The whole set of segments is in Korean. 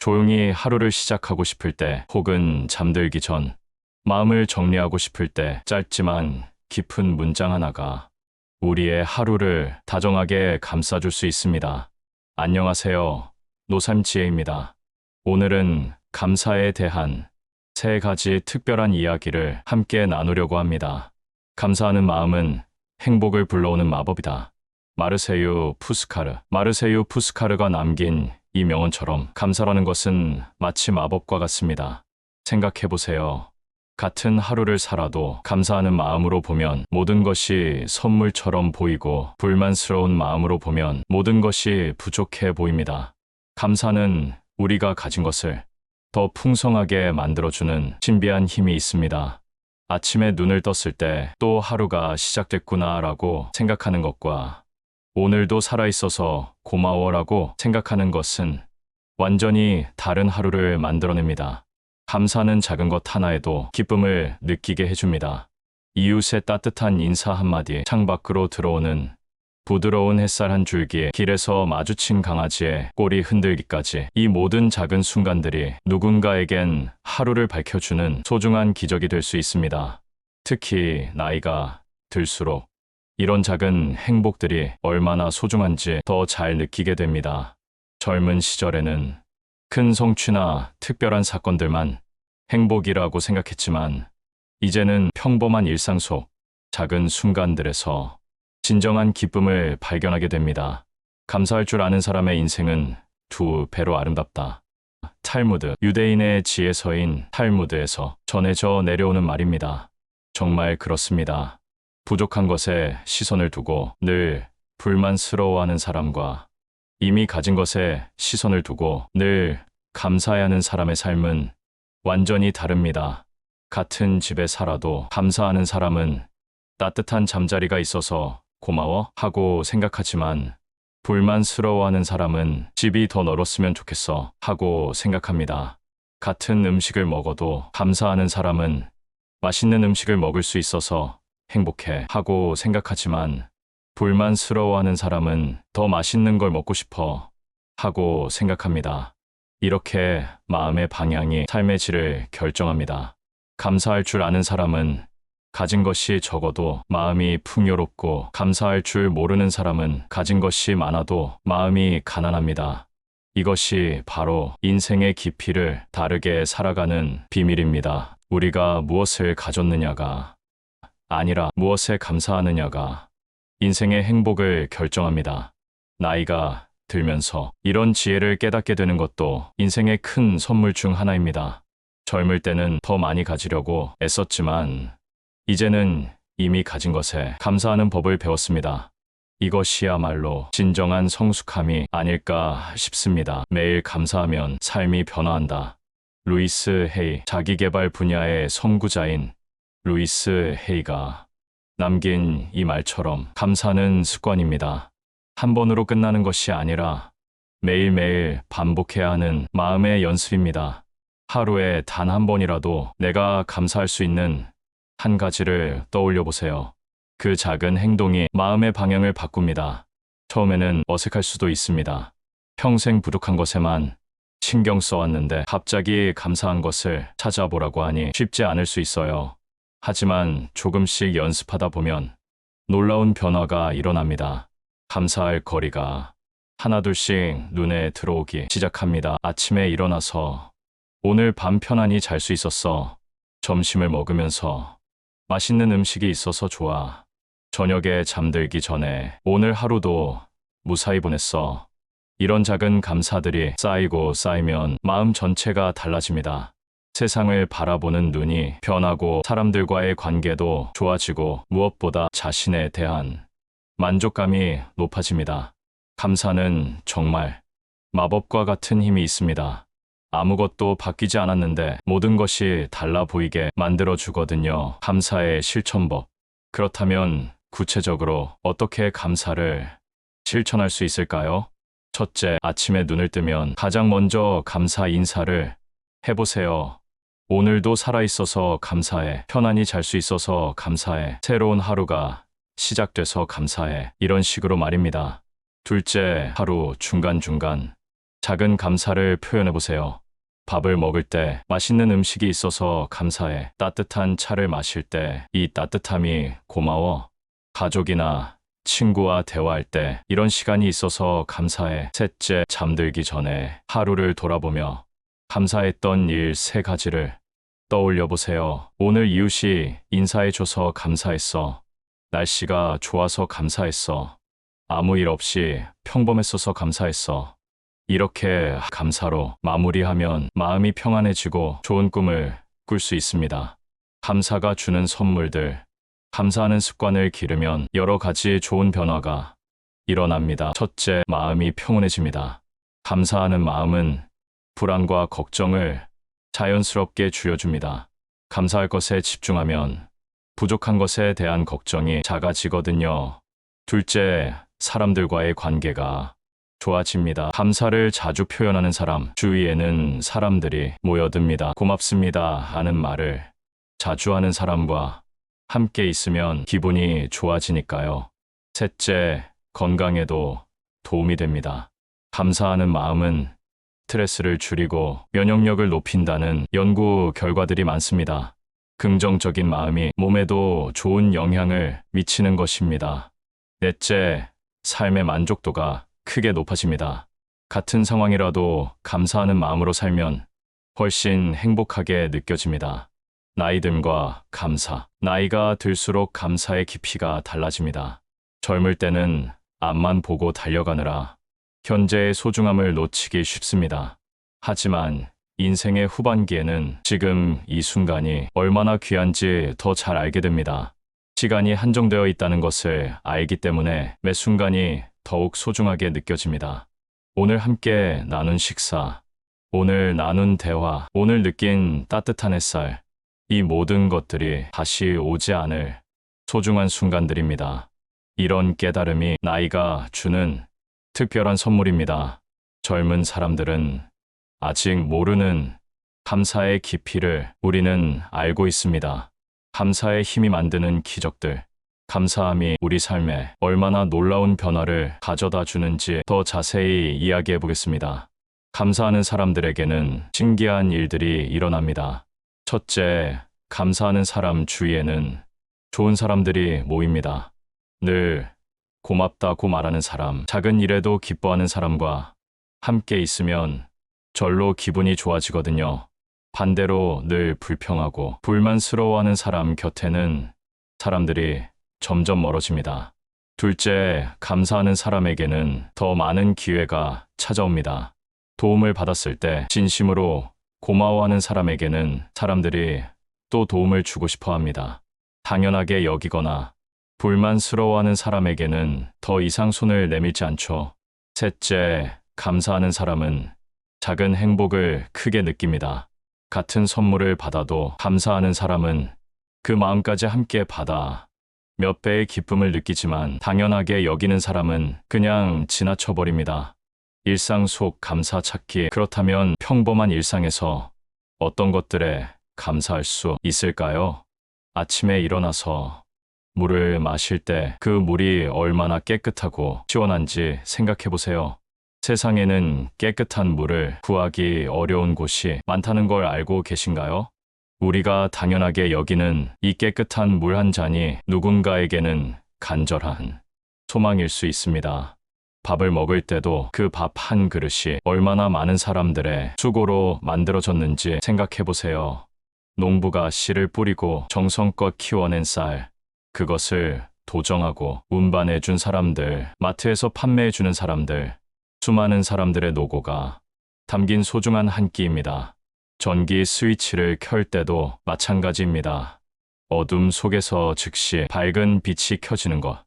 조용히 하루를 시작하고 싶을 때, 혹은 잠들기 전, 마음을 정리하고 싶을 때 짧지만 깊은 문장 하나가 우리의 하루를 다정하게 감싸줄 수 있습니다. 안녕하세요. 노삼지혜입니다. 오늘은 감사에 대한 3가지 특별한 이야기를 함께 나누려고 합니다. 감사하는 마음은 행복을 불러오는 마법이다. 마르세유 푸스카르. 마르세유 푸스카르가 남긴 이 명언처럼 감사라는 것은 마치 마법과 같습니다. 생각해보세요. 같은 하루를 살아도 감사하는 마음으로 보면 모든 것이 선물처럼 보이고, 불만스러운 마음으로 보면 모든 것이 부족해 보입니다. 감사는 우리가 가진 것을 더 풍성하게 만들어주는 신비한 힘이 있습니다. 아침에 눈을 떴을 때 또 하루가 시작됐구나 라고 생각하는 것과 오늘도 살아있어서 고마워라고 생각하는 것은 완전히 다른 하루를 만들어냅니다. 감사는 작은 것 하나에도 기쁨을 느끼게 해줍니다. 이웃의 따뜻한 인사 한마디, 창밖으로 들어오는 부드러운 햇살 한 줄기, 길에서 마주친 강아지의 꼬리 흔들기까지, 이 모든 작은 순간들이 누군가에겐 하루를 밝혀주는 소중한 기적이 될 수 있습니다. 특히 나이가 들수록 이런 작은 행복들이 얼마나 소중한지 더 잘 느끼게 됩니다. 젊은 시절에는 큰 성취나 특별한 사건들만 행복이라고 생각했지만, 이제는 평범한 일상 속 작은 순간들에서 진정한 기쁨을 발견하게 됩니다. 감사할 줄 아는 사람의 인생은 2배로 아름답다. 탈무드, 유대인의 지혜서인 탈무드에서 전해져 내려오는 말입니다. 정말 그렇습니다. 부족한 것에 시선을 두고 늘 불만스러워하는 사람과 이미 가진 것에 시선을 두고 늘 감사해하는 사람의 삶은 완전히 다릅니다. 같은 집에 살아도 감사하는 사람은 따뜻한 잠자리가 있어서 고마워 하고 생각하지만, 불만스러워하는 사람은 집이 더 넓었으면 좋겠어 하고 생각합니다. 같은 음식을 먹어도 감사하는 사람은 맛있는 음식을 먹을 수 있어서 행복해 하고 생각하지만, 불만스러워하는 사람은 더 맛있는 걸 먹고 싶어 하고 생각합니다. 이렇게 마음의 방향이 삶의 질을 결정합니다. 감사할 줄 아는 사람은 가진 것이 적어도 마음이 풍요롭고, 감사할 줄 모르는 사람은 가진 것이 많아도 마음이 가난합니다. 이것이 바로 인생의 깊이를 다르게 살아가는 비밀입니다. 우리가 무엇을 가졌느냐가 아니라 무엇에 감사하느냐가 인생의 행복을 결정합니다. 나이가 들면서 이런 지혜를 깨닫게 되는 것도 인생의 큰 선물 중 하나입니다. 젊을 때는 더 많이 가지려고 애썼지만, 이제는 이미 가진 것에 감사하는 법을 배웠습니다. 이것이야말로 진정한 성숙함이 아닐까 싶습니다. 매일 감사하면 삶이 변화한다. 루이스 헤이, 자기계발 분야의 선구자인 루이스 헤이가 남긴 이 말처럼 감사는 습관입니다. 한 번으로 끝나는 것이 아니라 매일매일 반복해야 하는 마음의 연습입니다. 하루에 단 한 번이라도 내가 감사할 수 있는 한 가지를 떠올려 보세요. 그 작은 행동이 마음의 방향을 바꿉니다. 처음에는 어색할 수도 있습니다. 평생 부족한 것에만 신경 써왔는데 갑자기 감사한 것을 찾아보라고 하니 쉽지 않을 수 있어요. 하지만 조금씩 연습하다 보면 놀라운 변화가 일어납니다. 감사할 거리가 하나둘씩 눈에 들어오기 시작합니다. 아침에 일어나서 오늘 밤 편안히 잘 수 있었어. 점심을 먹으면서 맛있는 음식이 있어서 좋아. 저녁에 잠들기 전에 오늘 하루도 무사히 보냈어. 이런 작은 감사들이 쌓이고 쌓이면 마음 전체가 달라집니다. 세상을 바라보는 눈이 변하고, 사람들과의 관계도 좋아지고, 무엇보다 자신에 대한 만족감이 높아집니다. 감사는 정말 마법과 같은 힘이 있습니다. 아무것도 바뀌지 않았는데 모든 것이 달라 보이게 만들어주거든요. 감사의 실천법. 그렇다면 구체적으로 어떻게 감사를 실천할 수 있을까요? 첫째, 아침에 눈을 뜨면 가장 먼저 감사 인사를 해보세요. 오늘도 살아있어서 감사해. 편안히 잘 수 있어서 감사해. 새로운 하루가 시작돼서 감사해. 이런 식으로 말입니다. 둘째, 하루 중간중간 작은 감사를 표현해 보세요. 밥을 먹을 때, 맛있는 음식이 있어서 감사해. 따뜻한 차를 마실 때, 이 따뜻함이 고마워. 가족이나 친구와 대화할 때, 이런 시간이 있어서 감사해. 셋째, 잠들기 전에 하루를 돌아보며 감사했던 일 3가지를 떠올려 보세요. 오늘 이웃이 인사해줘서 감사했어. 날씨가 좋아서 감사했어. 아무 일 없이 평범했어서 감사했어. 이렇게 감사로 마무리하면 마음이 평안해지고 좋은 꿈을 꿀 수 있습니다. 감사가 주는 선물들, 감사하는 습관을 기르면 여러 가지 좋은 변화가 일어납니다. 첫째, 마음이 평온해집니다. 감사하는 마음은 불안과 걱정을 자연스럽게 줄여줍니다. 감사할 것에 집중하면 부족한 것에 대한 걱정이 작아지거든요. 둘째, 사람들과의 관계가 좋아집니다. 감사를 자주 표현하는 사람, 주위에는 사람들이 모여듭니다. 고맙습니다 하는 말을 자주 하는 사람과 함께 있으면 기분이 좋아지니까요. 셋째, 건강에도 도움이 됩니다. 감사하는 마음은 스트레스를 줄이고 면역력을 높인다는 연구 결과들이 많습니다. 긍정적인 마음이 몸에도 좋은 영향을 미치는 것입니다. 넷째, 삶의 만족도가 크게 높아집니다. 같은 상황이라도 감사하는 마음으로 살면 훨씬 행복하게 느껴집니다. 나이 듦과 감사. 나이가 들수록 감사의 깊이가 달라집니다. 젊을 때는 앞만 보고 달려가느라 현재의 소중함을 놓치기 쉽습니다. 하지만 인생의 후반기에는 지금 이 순간이 얼마나 귀한지 더 잘 알게 됩니다. 시간이 한정되어 있다는 것을 알기 때문에 매 순간이 더욱 소중하게 느껴집니다. 오늘 함께 나눈 식사, 오늘 나눈 대화, 오늘 느낀 따뜻한 햇살, 이 모든 것들이 다시 오지 않을 소중한 순간들입니다. 이런 깨달음이 나이가 주는 특별한 선물입니다. 젊은 사람들은 아직 모르는 감사의 깊이를 우리는 알고 있습니다. 감사의 힘이 만드는 기적들, 감사함이 우리 삶에 얼마나 놀라운 변화를 가져다 주는지 더 자세히 이야기해 보겠습니다. 감사하는 사람들에게는 신기한 일들이 일어납니다. 첫째, 감사하는 사람 주위에는 좋은 사람들이 모입니다. 늘 고맙다고 말하는 사람, 작은 일에도 기뻐하는 사람과 함께 있으면 절로 기분이 좋아지거든요. 반대로 늘 불평하고 불만스러워하는 사람 곁에는 사람들이 점점 멀어집니다. 둘째, 감사하는 사람에게는 더 많은 기회가 찾아옵니다. 도움을 받았을 때 진심으로 고마워하는 사람에게는 사람들이 또 도움을 주고 싶어 합니다. 당연하게 여기거나 불만스러워하는 사람에게는 더 이상 손을 내밀지 않죠. 셋째, 감사하는 사람은 작은 행복을 크게 느낍니다. 같은 선물을 받아도 감사하는 사람은 그 마음까지 함께 받아 몇 배의 기쁨을 느끼지만 당연하게 여기는 사람은 그냥 지나쳐버립니다. 일상 속 감사 찾기. 그렇다면 평범한 일상에서 어떤 것들에 감사할 수 있을까요? 아침에 일어나서 물을 마실 때 그 물이 얼마나 깨끗하고 시원한지 생각해 보세요. 세상에는 깨끗한 물을 구하기 어려운 곳이 많다는 걸 알고 계신가요? 우리가 당연하게 여기는 이 깨끗한 물 한 잔이 누군가에게는 간절한 소망일 수 있습니다. 밥을 먹을 때도 그 밥 한 그릇이 얼마나 많은 사람들의 수고로 만들어졌는지 생각해 보세요. 농부가 씨를 뿌리고 정성껏 키워낸 쌀, 그것을 도정하고 운반해준 사람들, 마트에서 판매해주는 사람들, 수많은 사람들의 노고가 담긴 소중한 한 끼입니다. 전기 스위치를 켤 때도 마찬가지입니다. 어둠 속에서 즉시 밝은 빛이 켜지는 것.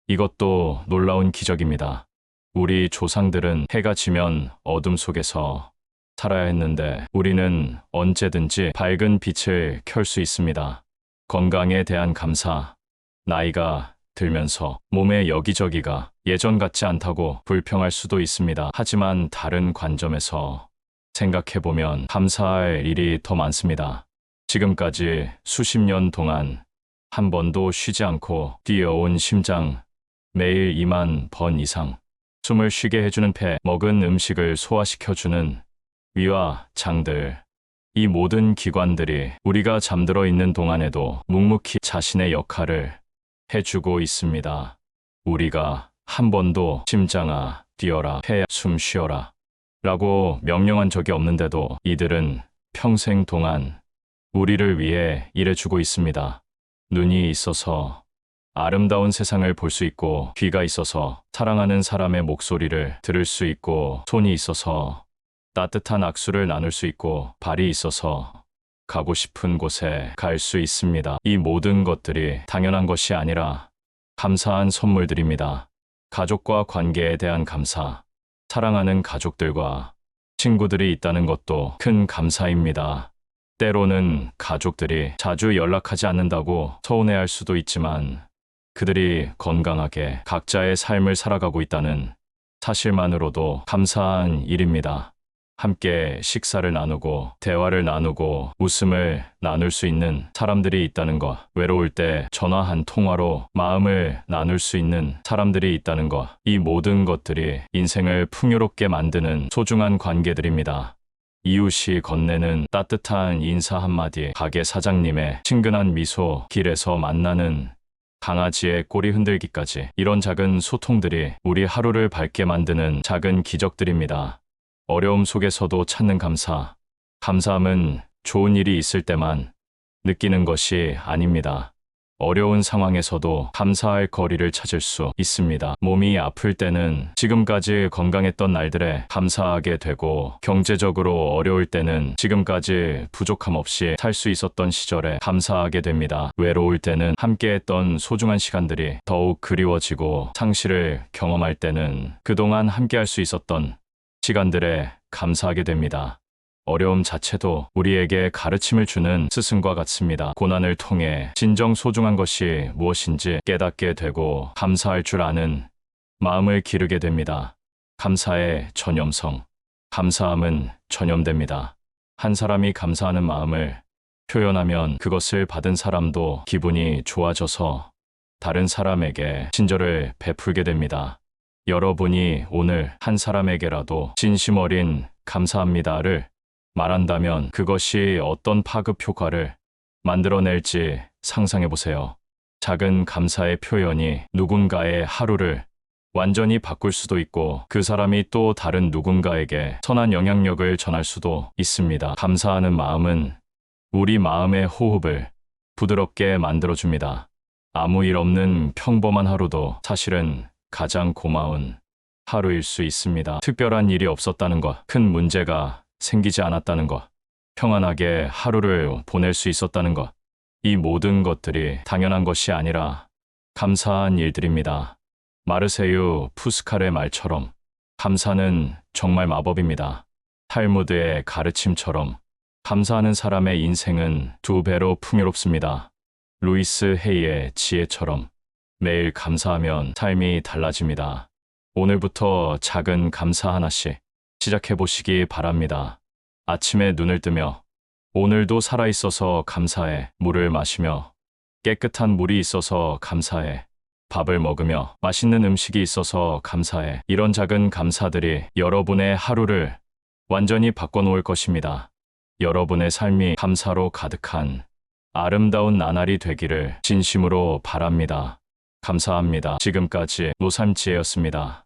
이것도 놀라운 기적입니다. 우리 조상들은 해가 지면 어둠 속에서 살아야 했는데 우리는 언제든지 밝은 빛을 켤 수 있습니다. 건강에 대한 감사. 나이가 들면서 몸의 여기저기가 예전 같지 않다고 불평할 수도 있습니다. 하지만 다른 관점에서 생각해보면 감사할 일이 더 많습니다. 지금까지 수십 년 동안 한 번도 쉬지 않고 뛰어온 심장, 매일 2만 번 이상 숨을 쉬게 해주는 폐, 먹은 음식을 소화시켜주는 위와 장들. 이 모든 기관들이 우리가 잠들어 있는 동안에도 묵묵히 자신의 역할을 해주고 있습니다. 우리가 한 번도 심장아, 뛰어라, 폐야, 숨 쉬어라 라고 명령한 적이 없는데도 이들은 평생 동안 우리를 위해 일해주고 있습니다. 눈이 있어서 아름다운 세상을 볼 수 있고, 귀가 있어서 사랑하는 사람의 목소리를 들을 수 있고, 손이 있어서 따뜻한 악수를 나눌 수 있고, 발이 있어서 가고 싶은 곳에 갈 수 있습니다. 이 모든 것들이 당연한 것이 아니라 감사한 선물들입니다. 가족과 관계에 대한 감사, 사랑하는 가족들과 친구들이 있다는 것도 큰 감사입니다. 때로는 가족들이 자주 연락하지 않는다고 서운해할 수도 있지만, 그들이 건강하게 각자의 삶을 살아가고 있다는 사실만으로도 감사한 일입니다. 함께 식사를 나누고 대화를 나누고 웃음을 나눌 수 있는 사람들이 있다는 것, 외로울 때 전화 한 통화로 마음을 나눌 수 있는 사람들이 있다는 것, 이 모든 것들이 인생을 풍요롭게 만드는 소중한 관계들입니다. 이웃이 건네는 따뜻한 인사 한마디, 가게 사장님의 친근한 미소, 길에서 만나는 강아지의 꼬리 흔들기까지, 이런 작은 소통들이 우리 하루를 밝게 만드는 작은 기적들입니다. 어려움 속에서도 찾는 감사. 감사함은 좋은 일이 있을 때만 느끼는 것이 아닙니다. 어려운 상황에서도 감사할 거리를 찾을 수 있습니다. 몸이 아플 때는 지금까지 건강했던 날들에 감사하게 되고, 경제적으로 어려울 때는 지금까지 부족함 없이 살 수 있었던 시절에 감사하게 됩니다. 외로울 때는 함께했던 소중한 시간들이 더욱 그리워지고, 상실을 경험할 때는 그동안 함께할 수 있었던 시간들에 감사하게 됩니다. 어려움 자체도 우리에게 가르침을 주는 스승과 같습니다. 고난을 통해 진정 소중한 것이 무엇인지 깨닫게 되고, 감사할 줄 아는 마음을 기르게 됩니다. 감사의 전염성. 감사함은 전염됩니다. 한 사람이 감사하는 마음을 표현하면 그것을 받은 사람도 기분이 좋아져서 다른 사람에게 친절을 베풀게 됩니다. 여러분이 오늘 한 사람에게라도 진심 어린 감사합니다를 말한다면 그것이 어떤 파급 효과를 만들어낼지 상상해 보세요. 작은 감사의 표현이 누군가의 하루를 완전히 바꿀 수도 있고, 그 사람이 또 다른 누군가에게 선한 영향력을 전할 수도 있습니다. 감사하는 마음은 우리 마음의 호흡을 부드럽게 만들어줍니다. 아무 일 없는 평범한 하루도 사실은 가장 고마운 하루일 수 있습니다. 특별한 일이 없었다는 것, 큰 문제가 생기지 않았다는 것, 평안하게 하루를 보낼 수 있었다는 것, 이 모든 것들이 당연한 것이 아니라 감사한 일들입니다. 마르세유 푸스칼의 말처럼 감사는 정말 마법입니다. 탈무드의 가르침처럼 감사하는 사람의 인생은 2배로 풍요롭습니다. 루이스 헤이의 지혜처럼 매일 감사하면 삶이 달라집니다. 오늘부터 작은 감사 하나씩 시작해 보시기 바랍니다. 아침에 눈을 뜨며 오늘도 살아있어서 감사해. 물을 마시며 깨끗한 물이 있어서 감사해. 밥을 먹으며 맛있는 음식이 있어서 감사해. 이런 작은 감사들이 여러분의 하루를 완전히 바꿔놓을 것입니다. 여러분의 삶이 감사로 가득한 아름다운 나날이 되기를 진심으로 바랍니다. 감사합니다. 지금까지 노삼지혜였습니다.